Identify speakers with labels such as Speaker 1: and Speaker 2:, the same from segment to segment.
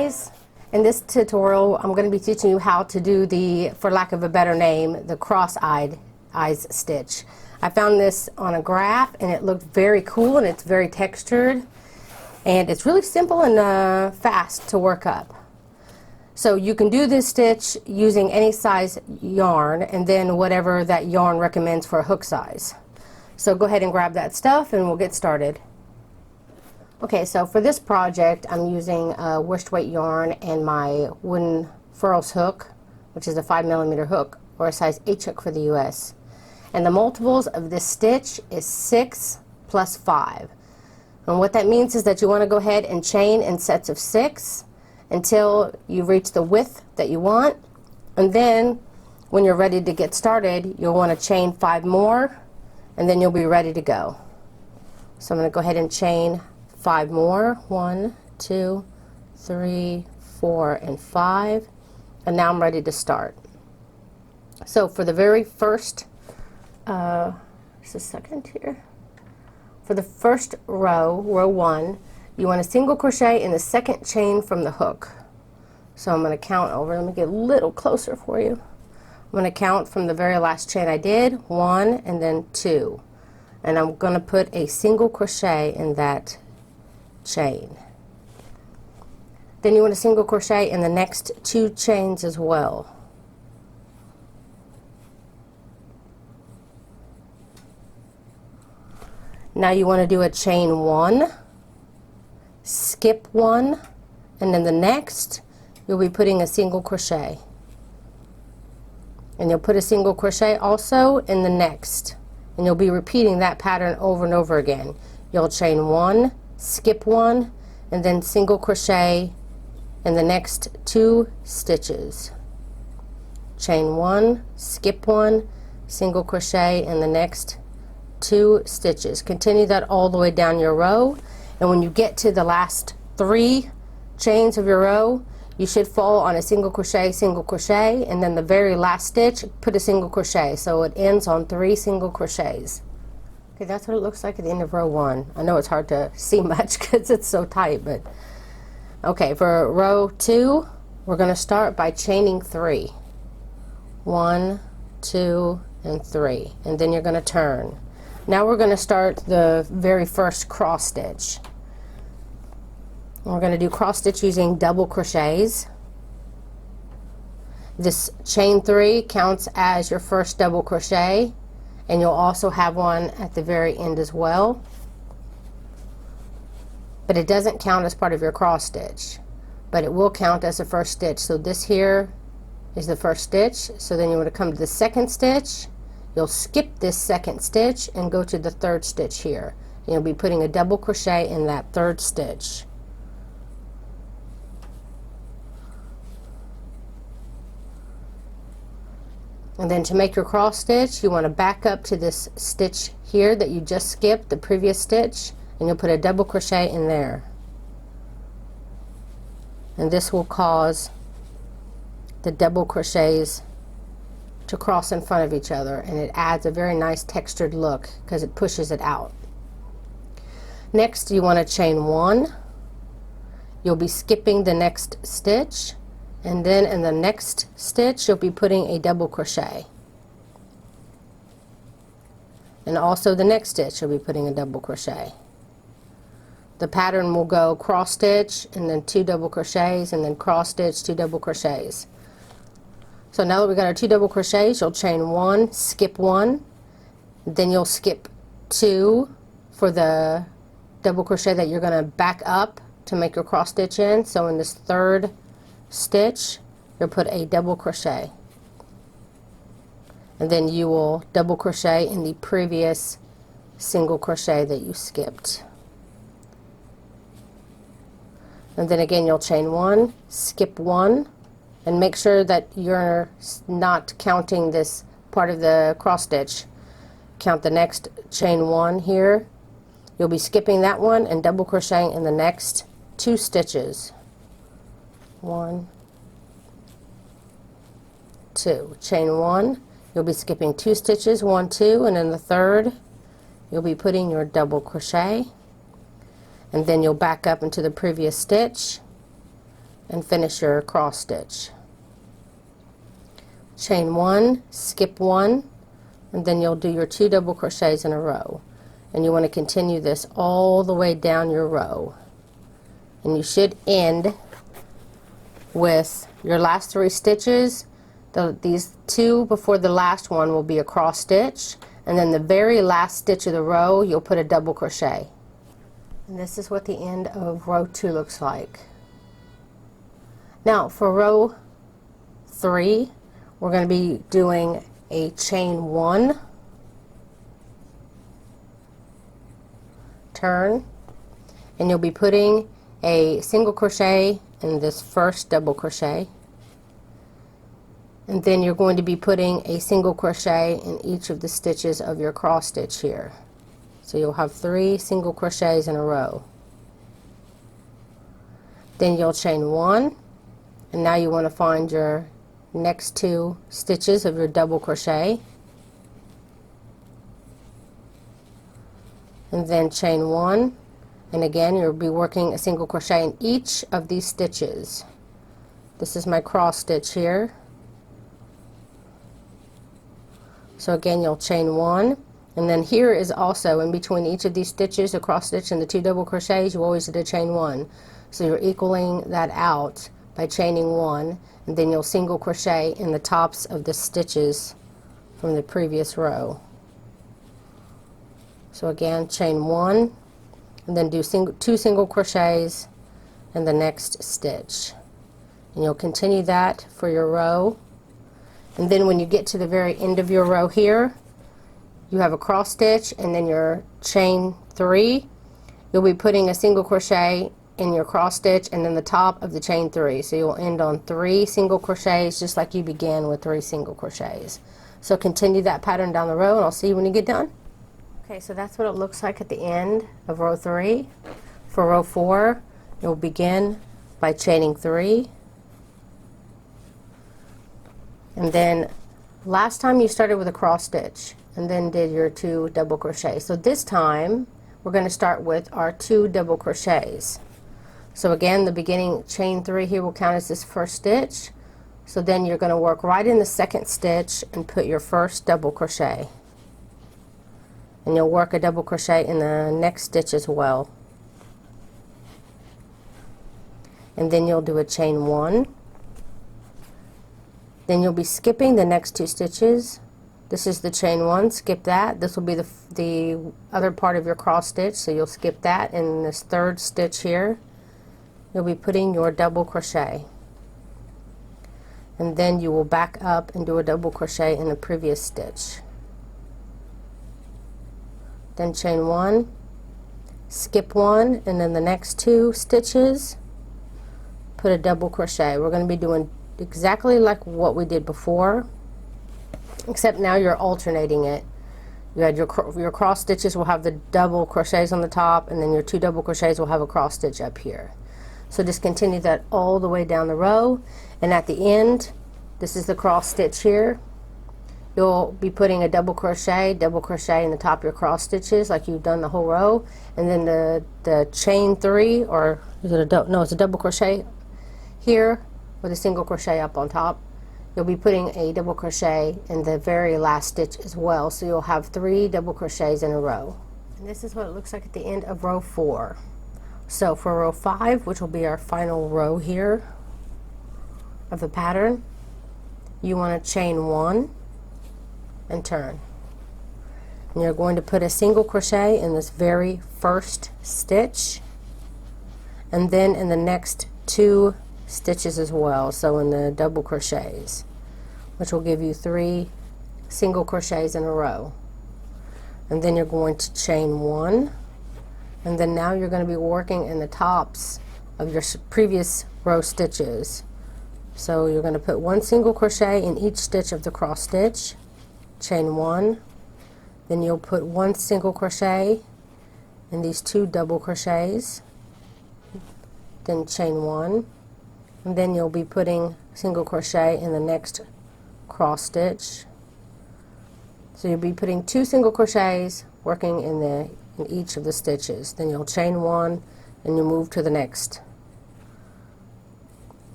Speaker 1: guys, in this tutorial I'm going to be teaching you how to do the, for lack of a better name, the cross-eyed eyes stitch. I found this on a graph and it looked very cool and it's very textured and it's really simple and fast to work up. So you can do this stitch using any size yarn and then whatever that yarn recommends for a hook size. So go ahead and grab that stuff and we'll get started. Okay, so for this project I'm using waist weight yarn and my wooden furls hook, which is a 5mm hook or a size H hook for the US. And the multiples of this stitch is 6 plus 5. And what that means is that you want to go ahead and chain in sets of 6 until you reach the width that you want. And then when you're ready to get started, you'll want to chain 5 more and then you'll be ready to go. So I'm going to go ahead and chain 5 more. 1, 2, 3, 4, and 5. And now I'm ready to start. So for the very first, just a second here. For the first row, row 1, you want to single crochet in the second chain from the hook. So I'm going to count over. Let me get a little closer for you. I'm going to count from the very last chain I did, 1 and then 2. And I'm going to put a single crochet in that chain. Then you want to single crochet in the next 2 chains as well. Now you want to do a chain 1, skip 1, and then the next you'll be putting a single crochet. And you'll put a single crochet also in the next. And you'll be repeating that pattern over and over again. You'll chain 1, skip 1, and then single crochet in the next 2 stitches. Chain 1, skip 1, single crochet in the next 2 stitches. Continue that all the way down your row, and when you get to the last 3 chains of your row, you should fall on a single crochet, and then the very last stitch, put a single crochet. So it ends on 3 single crochets. Okay, that's what it looks like at the end of row 1. I know it's hard to see much because it's so tight, but okay, for row 2, we're going to start by chaining 3. 1, 2, and 3, and then you're going to turn. Now we're going to start the very first cross stitch. We're going to do cross stitch using double crochets. This chain 3 counts as your first double crochet, and you'll also have one at the very end as well. But it doesn't count as part of your cross stitch, but it will count as the first stitch. So this here is the first stitch. So then you want to come to the second stitch. You'll skip this second stitch and go to the third stitch here. And you'll be putting a double crochet in that third stitch. And then to make your cross stitch, you want to back up to this stitch here that you just skipped, the previous stitch, and you'll put a double crochet in there. And this will cause the double crochets to cross in front of each other, and it adds a very nice textured look because it pushes it out. Next you want to chain 1. You'll be skipping the next stitch, and then in the next stitch you'll be putting a double crochet, and also the next stitch you'll be putting a double crochet. The pattern will go cross stitch and then 2 double crochets and then cross stitch, 2 double crochets. So now that we've got our 2 double crochets, you'll chain 1, skip 1, then you'll skip 2 for the double crochet that you're going to back up to make your cross stitch in. So in this third stitch you'll put a double crochet, and then you will double crochet in the previous single crochet that you skipped. And then again you'll chain 1, skip 1, and make sure that you're not counting this part of the cross stitch. Count the next chain 1 here. You'll be skipping that one and double crocheting in the next 2 stitches. 1, 2. Chain 1. You'll be skipping 2 stitches, 1, 2, and in the third you'll be putting your double crochet, and then you'll back up into the previous stitch, and finish your cross stitch. Chain 1, skip 1, and then you'll do your 2 double crochets in a row, and you want to continue this all the way down your row, and you should end with your last 3 stitches. These 2 before the last one will be a cross stitch, and then the very last stitch of the row you'll put a double crochet. And this is what the end of row 2 looks like. Now for row 3 we're going to be doing a chain 1, turn, and you'll be putting a single crochet in this first double crochet, and then you're going to be putting a single crochet in each of the stitches of your cross stitch here. So you'll have 3 single crochets in a row. Then you'll chain 1, and now you want to find your next 2 stitches of your double crochet, and then chain 1, and again you'll be working a single crochet in each of these stitches. This is my cross stitch here. So again you'll chain 1, and then here is also in between each of these stitches, a cross stitch and the 2 double crochets, you always did a chain 1. So you're equaling that out by chaining 1, and then you'll single crochet in the tops of the stitches from the previous row. So again, chain 1, and then do 2 single crochets in the next stitch, and you'll continue that for your row. And then when you get to the very end of your row here, you have a cross stitch and then your chain 3. You'll be putting a single crochet in your cross stitch and then the top of the chain 3. So you'll end on 3 single crochets just like you began with 3 single crochets. So continue that pattern down the row, and I'll see you when you get done. Okay, so that's what it looks like at the end of row 3. For row 4, you'll begin by chaining 3. And then last time you started with a cross stitch and then did your 2 double crochets. So this time we're going to start with our 2 double crochets. So again, the beginning chain 3 here will count as this first stitch. So then you're going to work right in the second stitch and put your first double crochet. And you'll work a double crochet in the next stitch as well. And then you'll do a chain 1. Then you'll be skipping the next 2 stitches. This is the chain 1, skip that. This will be the other part of your cross stitch, so you'll skip that. In this third stitch here, you'll be putting your double crochet. And then you will back up and do a double crochet in the previous stitch. Then chain 1, skip 1, and then the next 2 stitches, put a double crochet. We're going to be doing exactly like what we did before, except now you're alternating it. You had your cross stitches will have the double crochets on the top, and then your 2 double crochets will have a cross stitch up here. So just continue that all the way down the row, and at the end, this is the cross stitch here. You'll be putting a double crochet in the top of your cross stitches like you've done the whole row, and then the chain 3, or is it it's a double crochet here with a single crochet up on top. You'll be putting a double crochet in the very last stitch as well, so you'll have 3 double crochets in a row. And this is what it looks like at the end of row 4. So for row 5, which will be our final row here of the pattern, you want to chain 1 and turn. And you're going to put a single crochet in this very first stitch, and then in the next 2 stitches as well, so in the double crochets, which will give you 3 single crochets in a row. And then you're going to chain 1, and then now you're going to be working in the tops of your previous row stitches. So you're going to put 1 single crochet in each stitch of the cross stitch, chain 1, then you'll put 1 single crochet in these 2 double crochets, then chain 1, and then you'll be putting single crochet in the next cross stitch. So you'll be putting 2 single crochets working in each of the stitches. Then you'll chain 1 and you move to the next.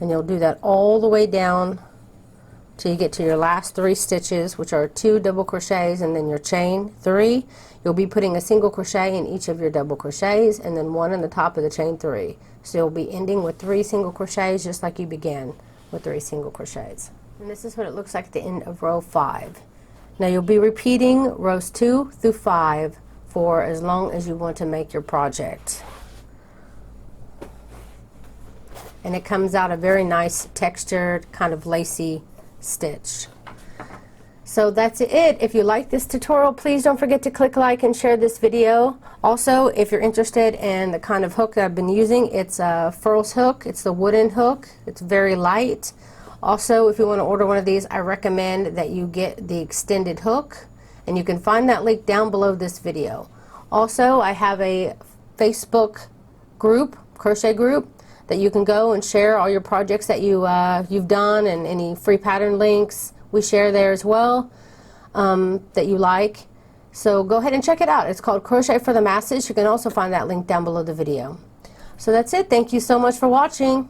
Speaker 1: And you'll do that all the way down till you get to your last 3 stitches, which are 2 double crochets and then your chain 3. You'll be putting a single crochet in each of your double crochets and then 1 in the top of the chain 3. So you'll be ending with 3 single crochets just like you began with 3 single crochets. And this is what it looks like at the end of row 5. Now you'll be repeating rows 2 through 5 for as long as you want to make your project. And it comes out a very nice textured, kind of lacy stitch. So that's it. If you like this tutorial, please don't forget to click like and share this video. Also, if you're interested in the kind of hook that I've been using, it's a Furls hook. It's the wooden hook. It's very light. Also, if you want to order one of these, I recommend that you get the extended hook, and you can find that link down below this video. Also, I have a Facebook group, crochet group, that you can go and share all your projects that you've done, and any free pattern links we share there as well that you like. So go ahead and check it out. It's called Crochet for the Masses. You can also find that link down below the video. So that's it. Thank you so much for watching.